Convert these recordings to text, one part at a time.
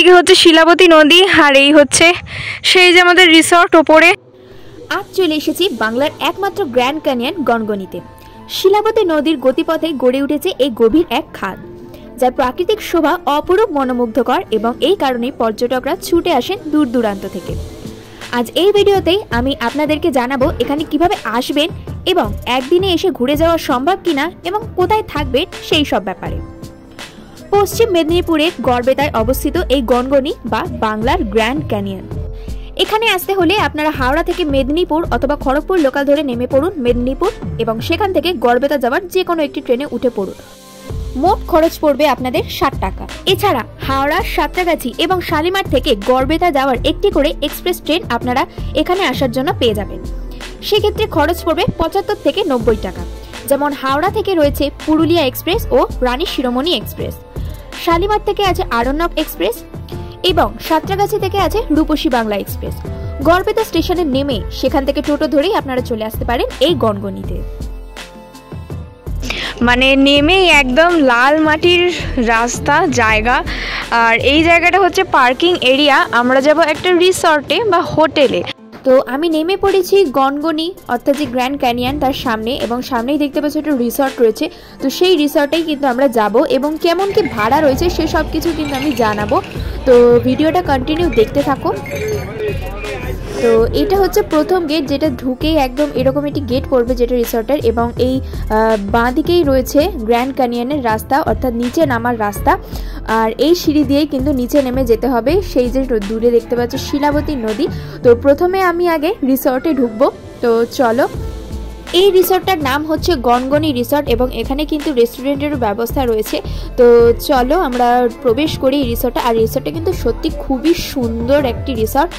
এইদিকে হচ্ছে শিলাবতী নদী, আর এই হচ্ছে সেই যে আমাদের রিসর্ট ওপরে। আজ চলে এসেছি বাংলার একমাত্র গ্র্যান্ড ক্যানিয়ন গনগনিতে। শিলাবতী নদীর গতিপথে গড়ে উঠেছে এই গভীর এক খাদ, যার প্রাকৃতিক শোভা অপরূপ মনোমুগ্ধকর, এবং এই কারণেই পর্যটকরা ছুটে আসেন দূর দূরান্ত থেকে। আজ এই ভিডিওতেই আমি আপনাদেরকে জানাবো এখানে কিভাবে আসবেন এবং একদিনে এসে ঘুরে যাওয়া সম্ভব কিনা এবং কোথায় থাকবেন সেই সব ব্যাপারে। পশ্চিম মেদিনীপুরের গড়বেতায় অবস্থিত এই গনগনি বা বাংলার গ্র্যান্ড ক্যানিয়ন। এখানে আসতে হলে আপনারা হাওড়া থেকে মেদিনীপুর অথবা খড়গপুর লোকাল ধরে নেমে পড়ুন মেদিনীপুর, এবং সেখান থেকে গড়বেতা যাওয়ার যে কোনো একটি ট্রেনে উঠে পড়ুন। মোট খরচ পড়বে আপনাদের 60 টাকা। এছাড়া হাওড়া, সাঁতরাগাছি এবং শালিমার থেকে গড়বেতা যাওয়ার একটি করে এক্সপ্রেস ট্রেন আপনারা এখানে আসার জন্য পেয়ে যাবেন। সেক্ষেত্রে খরচ পড়বে 75 থেকে 90 টাকা। যেমন হাওড়া থেকে রয়েছে পুরুলিয়া এক্সপ্রেস ও রানী শিরোমণি এক্সপ্রেস, শালিমার থেকে আছে আরণ্যক এক্সপ্রেস এবং সাঁতরাগাছি থেকে আছে রূপসী বাংলা এক্সপ্রেস। গড়বেতা স্টেশনে নেমে সেখান থেকে টোটো ধরেই আপনারা চলে আসতে পারেন এই গনগনিতে। মানে নেমেই একদম লাল মাটির রাস্তা জায়গা, আর এই জায়গাটা হচ্ছে পার্কিং এরিয়া। আমরা যাব একটা রিসর্টে বা হোটেলে। তো আমি নেমে পড়েছি গনগনি অর্থাৎ যে গ্র্যান্ড ক্যানিয়ন তার সামনে, এবং সামনেই দেখতে পাচ্ছি একটা রিসর্ট রয়েছে। তো সেই রিসর্টেই কিন্তু আমরা যাব, এবং কেমন কি ভাড়া রয়েছে সে সব কিছু কিন্তু আমি জানাবো। তো ভিডিওটা কন্টিনিউ দেখতে থাকো। তো এটা হচ্ছে প্রথম গেট, যেটা ঢুকেই একদম এরকম একটি গেট পড়বে যেটা রিসর্টের, এবং এই বাঁ দিকেই রয়েছে গ্র্যান্ড ক্যানিয়নের রাস্তা অর্থাৎ নিচে নামার রাস্তা। আর এই সিঁড়ি দিয়েই কিন্তু নিচে নেমে যেতে হবে। সেই যে দূরে দেখতে পাচ্ছি শিলাবতী নদী। তো প্রথমে আমি আগে রিসর্টে ঢুকবো। তো চলো। এই রিসর্টটার নাম হচ্ছে গনগনি রিসর্ট, এবং এখানে কিন্তু রেস্টুরেন্টেরও ব্যবস্থা রয়েছে। তো চলো আমরা প্রবেশ করি এই রিসর্টে। আর রিসর্টটা কিন্তু সত্যি খুবই সুন্দর একটি রিসর্ট।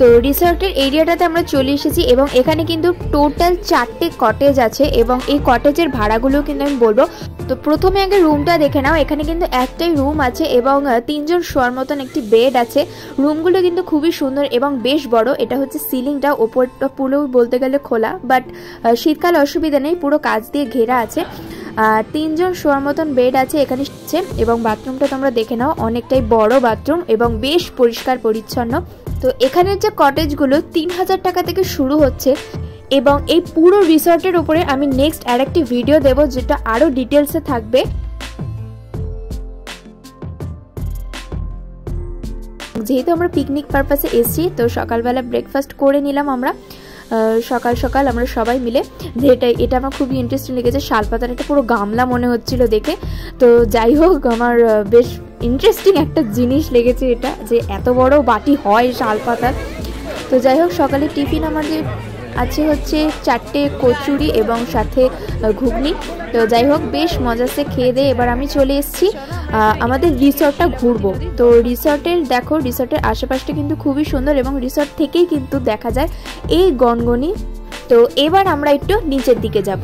তো রিসর্টের এরিয়াটাতে আমরা চলে এসেছি, এবং এখানে কিন্তু টোটাল 4টে কটেজ আছে, এবং এই কটেজের ভাড়াগুলো কিন্তু আমি বলবো। তো প্রথমে আগে রুমটা দেখে নাও। এখানে কিন্তু একটাই রুম আছে এবং 3 জন শোয়ার মতন একটি বেড আছে। রুমগুলো কিন্তু খুবই সুন্দর এবং বেশ বড়। এটা হচ্ছে সিলিংটা, ওপরটা পুরো বলতে গেলে খোলা, বাট শীতকালে অসুবিধা নেই, পুরো কাচ দিয়ে ঘেরা আছে। আর 3 জন শোয়ার মতন বেড আছে এখানে। এবং বাথরুমটা তোমরা দেখে নাও, অনেকটাই বড় বাথরুম এবং বেশ পরিষ্কার পরিচ্ছন্ন। তো এখানের যে কটেজগুলো 3000 টাকা থেকে শুরু হচ্ছে, এবং এই পুরো রিসর্টের উপরে আমি নেক্সট আরেকটি ভিডিও দেব যেটা আরো ডিটেলসে থাকবে। যেহেতু আমরা পিকনিক পারপাসে এসেছি, তো সকালবেলা ব্রেকফাস্ট করে নিলাম আমরা সকাল সকাল আমরা সবাই মিলে। এটা আমার খুবই ইন্টারেস্টিং লেগেছে। শালপাতার একটা পুরো গামলা মনে হচ্ছিল দেখে। তো যাই হোক, আমার বেশ ইন্টারেস্টিং একটা জিনিস লেগেছে এটা, যে এত বড় বাটি হয় শালপাতার। তো যাই হোক, সকালে টিফিন আমাদের আছে হচ্ছে 4টে কচুরি এবং সাথে ঘুগনি। তো যাই হোক, বেশ মজাসে খেয়ে দিয়ে এবার আমি চলে এসেছি আমাদের রিসর্টটা ঘুরবো। তো রিসর্টের দেখো, রিসর্টের আশেপাশটা কিন্তু খুবই সুন্দর, এবং রিসর্ট থেকেই কিন্তু দেখা যায় এই গনগনি। তো এবার আমরা একটু নিচের দিকে যাব।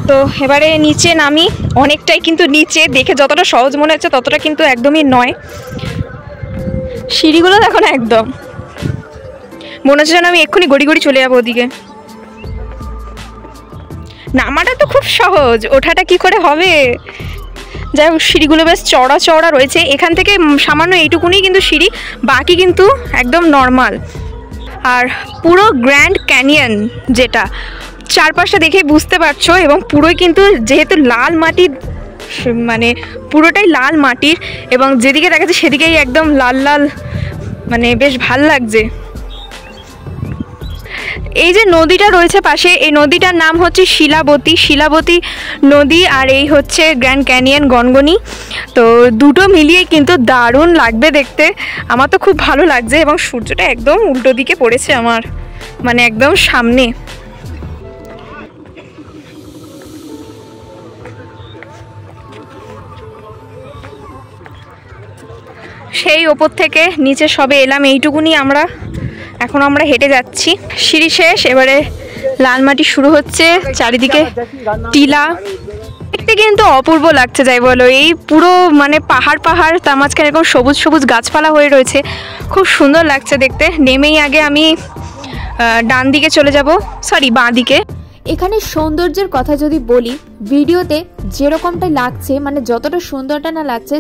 তো এবারে নিচে নামি। অনেকটাই কিন্তু নিচে, দেখে যতটা সহজ মনে হচ্ছে ততটা কিন্তু একদমই নয়। সিঁড়িগুলো দেখো না, একদম মনে হচ্ছে যেন আমি এক্ষুনি গড়ি গড়ি চলে যাবো ওদিকে। নামাটা তো খুব সহজ, ওঠাটা কি করে হবে। যাই হোক, সিঁড়িগুলো বেশ চওড়া চওড়া রয়েছে। এখান থেকে সামান্য এইটুকুনি কিন্তু সিঁড়ি, বাকি কিন্তু একদম নর্মাল। আর পুরো গ্র্যান্ড ক্যানিয়ন যেটা চারপাশটা দেখে বুঝতে পারছো, এবং পুরোই কিন্তু যেহেতু লাল মাটির, মানে পুরোটাই লাল মাটির, এবং যেদিকে দেখাচ্ছে সেদিকেই একদম লাল লাল, মানে বেশ ভাল লাগছে। এই যে নদীটা রয়েছে পাশে, এই নদীটার নাম হচ্ছে শিলাবতী নদী, আর এই হচ্ছে গ্র্যান্ড ক্যানিয়ন গনগনি। তো দুটো মিলিয়ে কিন্তু দারুণ লাগবে দেখতে। আমার তো খুব ভালো লাগছে, এবং সূর্যটা একদম উল্টো দিকে পড়েছে আমার, মানে একদম সামনে। সেই ওপর থেকে নিচে সবে এলাম, এইটুকুনি আমরা এখন আমরা হেঁটে যাচ্ছি। সিঁড়ি শেষ, এবারে লাল মাটি শুরু হচ্ছে, চারিদিকে টিলা। দেখতে কিন্তু অপূর্ব লাগছে যাই বলো। এই পুরো মানে পাহাড় তার মাঝখানে এরকম সবুজ সবুজ গাছপালা হয়ে রয়েছে, খুব সুন্দর লাগছে দেখতে। নেমেই আগে আমি ডান দিকে চলে যাব, সরি বাঁ দিকে। এখানে সৌন্দর্যের কথা যদি বলি, ভিডিওতে যেরকমটা লাগছে, মানে যতটা সুন্দরটা না লাগছে,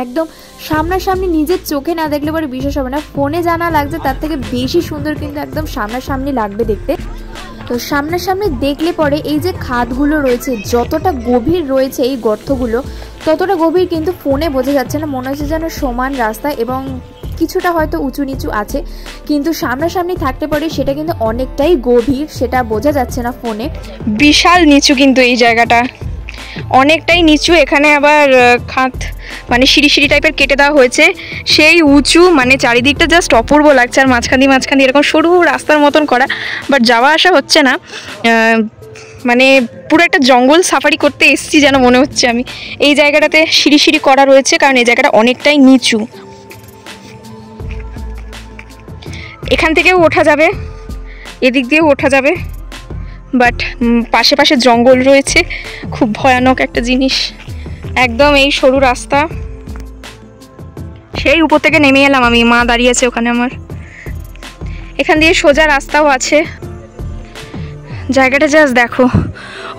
একদম সামনাসামনি নিজের চোখে না দেখলে পরে বিশ্বাস হবে না। ফোনে জানা লাগছে তার থেকে বেশি সুন্দর কিন্তু একদম সামনাসামনি লাগবে দেখতে। তো সামনাসামনি দেখলে পরে এই যে খাদগুলো রয়েছে, যতটা গভীর রয়েছে এই গর্তগুলো, ততটা গভীর কিন্তু ফোনে বোঝা যাচ্ছে না। মনে হচ্ছে যেন সমান রাস্তা এবং কিছুটা হয়তো উঁচু নিচু আছে, কিন্তু সামনাসামনি থাকতে পারে সেটা কিন্তু অনেকটাই গভীর, সেটা বোঝা যাচ্ছে না ফোনে। বিশাল নিচু কিন্তু এই জায়গাটা, অনেকটাই নিচু। এখানে আবার খাত মানে সিঁড়ি সিঁড়ি টাইপের কেটে দেওয়া হয়েছে, সেই উঁচু, মানে চারিদিকটা জাস্ট অপূর্ব লাগছে। আর মাঝখান দিয়ে এরকম সরু রাস্তার মতন করা, বাট যাওয়া আসা হচ্ছে না, মানে পুরো একটা জঙ্গল সাফারি করতে এসছি যেন মনে হচ্ছে। আমি এই জায়গাটাতে সিঁড়ি সিঁড়ি করা রয়েছে কারণ এই জায়গাটা অনেকটাই নিচু। এখান থেকেও ওঠা যাবে, এদিক দিয়েও ওঠা যাবে, বাট পাশে পাশে জঙ্গল রয়েছে, খুব ভয়ানক একটা জিনিস। একদম এই সরু রাস্তা, সেই উপর থেকে নেমে এলাম আমি, মা দাঁড়িয়ে আছে ওখানে আমার। এখান দিয়ে সোজা রাস্তাও আছে। জায়গাটা জাস্ট দেখো,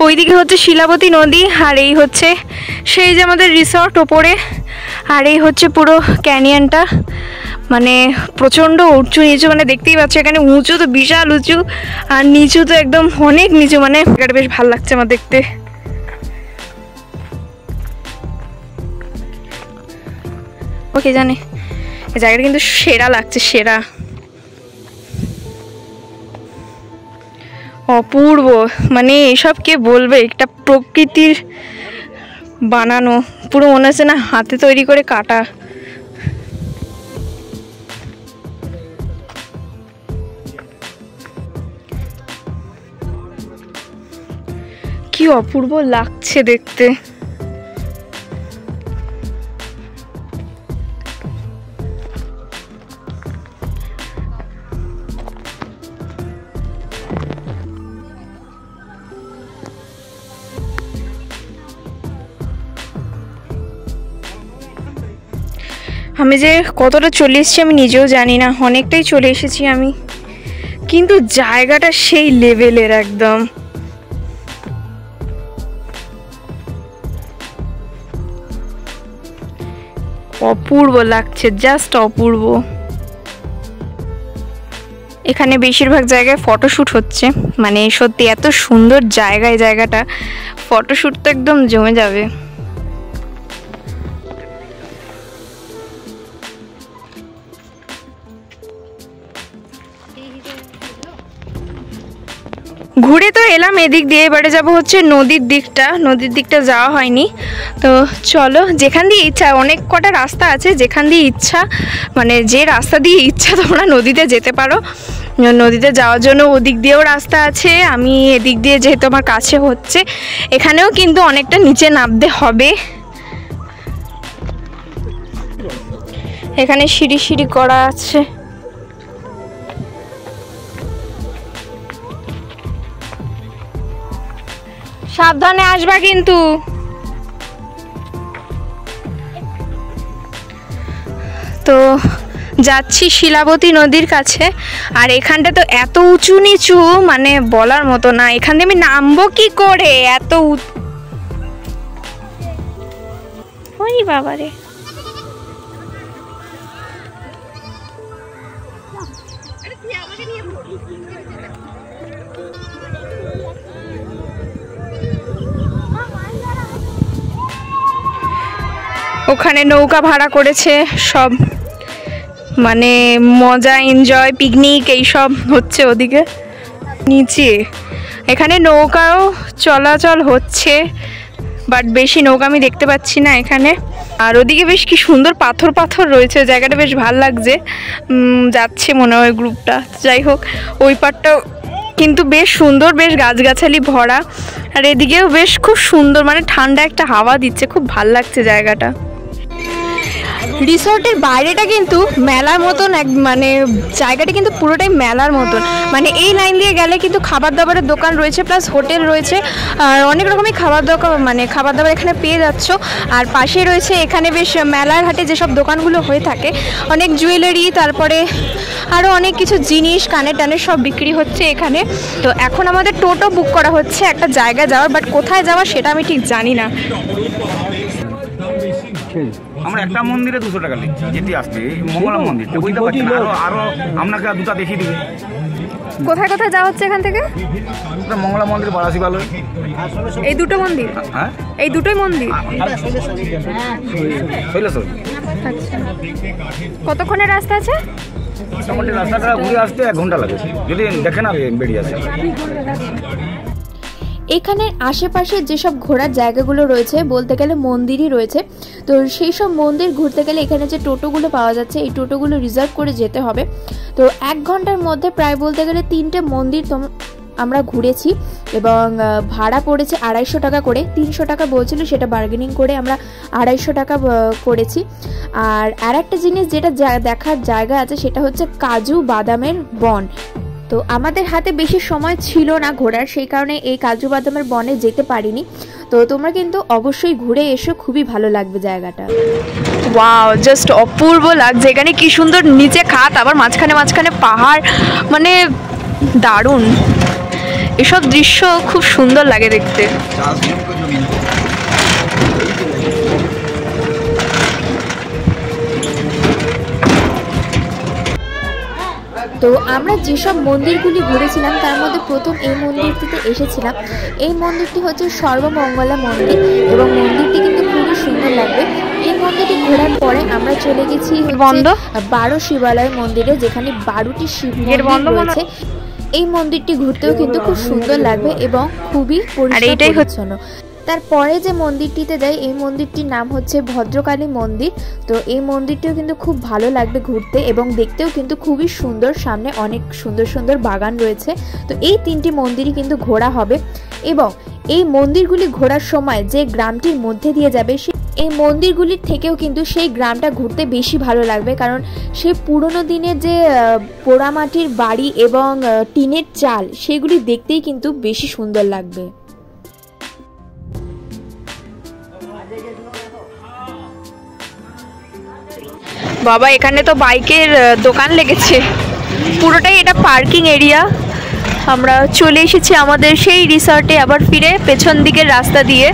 ওইদিকে হচ্ছে শিলাবতী নদী, আর এই হচ্ছে সেই যে আমাদের রিসর্ট ওপরে, আর এই হচ্ছে পুরো ক্যানিয়নটা, মানে প্রচণ্ড উঁচু নিচু, মানে দেখতেই পাচ্ছ এখানে উঁচু তো বিশাল উঁচু, আর নিচু তো একদম অনেক নিচু। মানে জায়গাটা বেশ ভালো লাগছে আমার দেখতে। ওকে জানে এই জায়গাটা কিন্তু সেরা লাগছে, সেরা, অপূর্ব। মানে এসব কে বলবে, একটা প্রকৃতির বানানো, পুরো মনে হচ্ছে না হাতে তৈরি করে কাটা। কি অপূর্ব লাগছে দেখতে। আমি যে কতটা চলে এসেছি আমি নিজেও জানি না, অনেকটাই চলে এসেছি আমি, কিন্তু জায়গাটা সেই লেভেলের একদম। অপূর্ব লাগছে, জাস্ট অপূর্ব। এখানে বেশিরভাগ জায়গায় ফটোশ্যুট হচ্ছে, মানে সত্যি এত সুন্দর জায়গায়, জায়গাটা ফটোশ্যুট তো একদম জমে যাবে। ঘুরে তো এলাম এদিক দিয়ে, এবারে যাব হচ্ছে নদীর দিকটা। নদীর দিকটা যাওয়া হয়নি, তো চলো যেখান দিয়ে ইচ্ছা, অনেক কটা রাস্তা আছে, যেখান দিয়ে ইচ্ছা, মানে যে রাস্তা দিয়ে ইচ্ছা তোমরা নদীতে যেতে পারো। নদীতে যাওয়ার জন্য ওদিক দিয়েও রাস্তা আছে, আমি এদিক দিয়ে যেহেতু আমার কাছে হচ্ছে, এখানেও কিন্তু অনেকটা নিচে নামতে হবে। এখানে সিঁড়ি সিঁড়ি করা আছে। সাবধানে আসবা কিন্তু। তো যাচ্ছি শিলাবতী নদীর কাছে, আর এখানটা তো এত উঁচু নিচু, মানে বলার মতো না। এখান থেকে আমি নামবো কি করে, এত ওই বাবারে। ওখানে নৌকা ভাড়া করেছে সব, মানে মজা, এনজয়, পিকনিক এইসব হচ্ছে ওদিকে নিচে। এখানে নৌকাও চলাচল হচ্ছে, বাট বেশি নৌকা আমি দেখতে পাচ্ছি না এখানে। আর ওদিকে বেশ কি সুন্দর পাথর পাথর রয়েছে, জায়গাটা বেশ ভালো লাগছে। যাচ্ছে মনে হয় গ্রুপটা, যাই হোক। ওই পারটাও কিন্তু বেশ সুন্দর, বেশ গাছগাছালি ভরা, আর এদিকেও বেশ খুব সুন্দর, মানে ঠান্ডা একটা হাওয়া দিচ্ছে, খুব ভাল লাগছে জায়গাটা। রিসর্টের বাইরেটা কিন্তু মেলার মতন, মানে জায়গাটা কিন্তু পুরোটাই মেলার মতন। মানে এই লাইন দিয়ে গেলে কিন্তু খাবার দাবারের দোকান রয়েছে, প্লাস হোটেল রয়েছে, আর অনেক রকমই খাবার দাবার এখানে পেয়ে যাচ্ছ। আর পাশে রয়েছে এখানে বেশ মেলার হাটে যেসব দোকানগুলো হয়ে থাকে, অনেক জুয়েলারি, তারপরে আরও অনেক কিছু জিনিস, কানের টানের সব বিক্রি হচ্ছে এখানে। তো এখন আমাদের টোটো বুক করা হচ্ছে একটা জায়গায় যাওয়ার, বাট কোথায় যাওয়া সেটা আমি ঠিক জানি না। আমরা একটা মন্দিরে 200 টাকা নিচ্ছি যেটি আসবে মঙ্গলা মন্দির, বুঝতে পারছেন? আরো আপনাকে দুটা দেখিয়ে দিবে। কোথায় কোথায় যাওয়া হচ্ছে এখান থেকে? মঙ্গলা মন্দির, বারাসি ভালো, এই দুটো মন্দির? হ্যাঁ, এই দুটোই মন্দির। আচ্ছা, কতক্ষণের রাস্তা আছে? মোটামুটি রাস্তাটা ঘুরে আসতে 1 ঘন্টা লাগে, যদি দেখেন আর বেরিয়ে আসে। এখানের আশেপাশে যেসব ঘোরার জায়গাগুলো রয়েছে বলতে গেলে মন্দিরই রয়েছে। তো সেই সব মন্দির ঘুরতে গেলে এখানে যে টোটোগুলো পাওয়া যাচ্ছে এই টোটোগুলো রিজার্ভ করে যেতে হবে। তো 1 ঘন্টার মধ্যে প্রায় বলতে গেলে 3টে মন্দির আমরা ঘুরেছি এবং ভাড়া পড়েছে 250 টাকা করে। 300 টাকা বলছিল, সেটা বার্গেনিং করে আমরা 250 টাকা করেছি। আর একটা জিনিস যেটা দেখার জায়গা আছে সেটা হচ্ছে কাজু বাদামের বন। তো আমাদের হাতে বেশি সময় ছিল না ঘোরার, সেই কারণে এই কাজু বাদামের বনে যেতে পারিনি। তো তোমরা কিন্তু অবশ্যই ঘুরে এসো, খুবই ভালো লাগবে জায়গাটা। ওয়াও, জাস্ট অপূর্ব লাগছে। এখানে কি সুন্দর নিচে খাত, আবার মাঝখানে মাঝখানে পাহাড়, মানে দারুণ। এসব দৃশ্য খুব সুন্দর লাগে দেখতে। তো আমরা যেসব মন্দিরগুলি ঘুরেছিলাম তার মধ্যে প্রথম এই মন্দিরটিতে এসেছিলাম। এই মন্দিরটি হচ্ছে সর্বমঙ্গলা মন্দির এবং মন্দিরটি কিন্তু খুবই সুন্দর লাগবে। এই মন্দিরটি ঘোরার পরে আমরা চলে গেছি 12 শিবালয় মন্দিরে, যেখানে 12টি শিব মন্দির রয়েছে। এই মন্দিরটি ঘুরতেও কিন্তু খুব সুন্দর লাগবে এবং খুবই পরিচ্ছন্ন। তারপরে যে মন্দিরটিতে দেয় এই মন্দিরটির নাম হচ্ছে ভদ্রকালী মন্দির। তো এই মন্দিরটিও কিন্তু খুব ভালো লাগবে ঘুরতে এবং দেখতেও কিন্তু খুবই সুন্দর, সামনে অনেক সুন্দর সুন্দর বাগান রয়েছে। তো এই 3টি মন্দিরই কিন্তু ঘোরা হবে এবং এই মন্দিরগুলি ঘোরার সময় যে গ্রামটির মধ্যে দিয়ে যাবে এই মন্দিরগুলির থেকেও কিন্তু সেই গ্রামটা ঘুরতে বেশি ভালো লাগবে, কারণ সেই পুরনো দিনের যে পোড়ামাটির বাড়ি এবং টিনের চাল সেগুলি দেখতেই কিন্তু বেশি সুন্দর লাগবে। বাবা, এখানে তো বাইকের দোকান লেগেছে, পুরোটাই এটা পার্কিং এরিয়া। আমরা চলে এসেছি আমাদের সেই রিসর্টে, আবার ফিরে পেছন দিকের রাস্তা দিয়ে।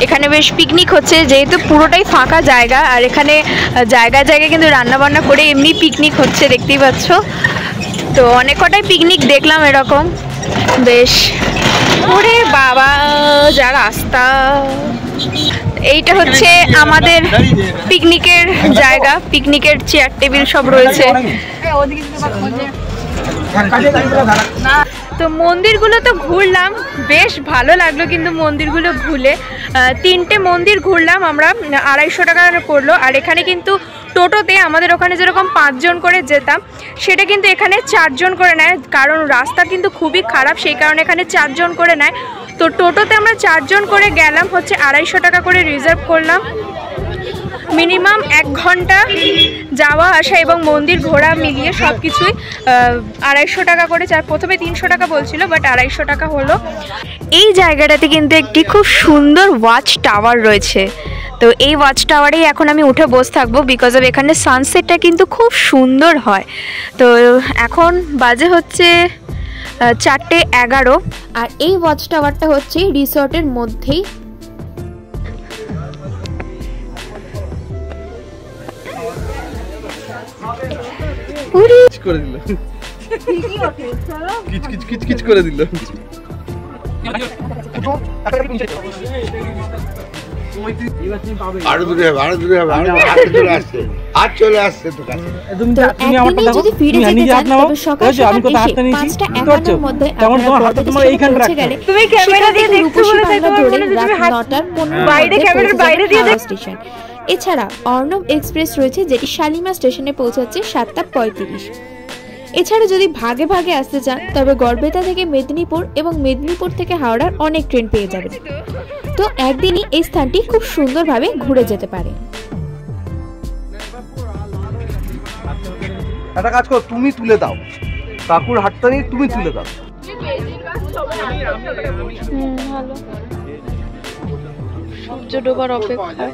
এখানে বেশ পিকনিক হচ্ছে, যেহেতু পুরোটাই ফাঁকা জায়গা, আর এখানে জায়গায় জায়গায় কিন্তু রান্না বান্না করে এমনি পিকনিক হচ্ছে, দেখতেই পাচ্ছ। তো অনেক কটাই পিকনিক দেখলাম এরকম। বেশ, ওরে বাবা যা রাস্তা। এইটা হচ্ছে আমাদের পিকনিকের জায়গা, পিকনিকের চেয়ার টেবিল সব রয়েছে। তো মন্দিরগুলো তো ঘুরলাম, বেশ ভালো লাগলো কিন্তু মন্দিরগুলো ঘুরে। 3টে মন্দির ঘুরলাম আমরা, 250 টাকা পড়লো। আর এখানে কিন্তু টোটোতে আমাদের ওখানে যেরকম 5 জন করে যেতাম, সেটা কিন্তু এখানে 4 জন করে নেয়, কারণ রাস্তা কিন্তু খুবই খারাপ, সেই কারণে এখানে 4 জন করে নেয়। তো টোটোতে আমরা 4 জন করে গেলাম, হচ্ছে 250 টাকা করে রিজার্ভ করলাম। মিনিমাম 1 ঘন্টা যাওয়া আসা এবং মন্দির ঘোরা মিলিয়ে সব কিছুই 250 টাকা করে। প্রথমে 300 টাকা বলছিল, বাট 250 টাকা হলো। এই জায়গাটাতে কিন্তু একটি খুব সুন্দর ওয়াচ টাওয়ার রয়েছে। তো এই ওয়াচ টাওয়ারেই এখন আমি উঠে বসে থাকবো, বিকজ অফ এখানে সানসেটটা কিন্তু খুব সুন্দর হয়। তো এখন বাজে হচ্ছে 4:11, আর এই ওয়াচ টাওয়ারটা হচ্ছে রিসর্টের মধ্যেই। করে দিল, কিচ করে দিল। আরো দূরে হবে, আরো দূরে হবে, আরো দূরে আসছে, আর চলে আসছে তো কাছে। তুমি আমার কথা যদি ফিরে যেতে চান তবে সকাল সকাল এসে 5:51 মধ্যে আপনারা তোমার এইখানে রাখতে গেলে তুমি ক্যামেরা দিয়ে দেখতে বলে রাত 9টার 15 বাইরে ক্যামেরার বাইরে দিয়ে দেখ স্টেশন। এছাড়া অর্ণব এক্সপ্রেস রয়েছে, যেটি শালিমার স্টেশনে পৌঁছাচ্ছে 7:35। এছাড়া যদি ভাগে ভাগে আসতে চান তবে গড়বেতা থেকে মেদিনীপুর এবং মেদিনীপুর থেকে হাওড়ার অনেক ট্রেন পেয়ে যাবেন। তো একদিনই এই স্থানটি খুব সুন্দরভাবে ঘুরে যেতে পারে। একটা কাজ করো, তুমি তুলে দাও, কাকুর হাতটা নিয়ে তুমি তুলে দাও। ভালো, সূর্য ডোবার অপেক্ষায়।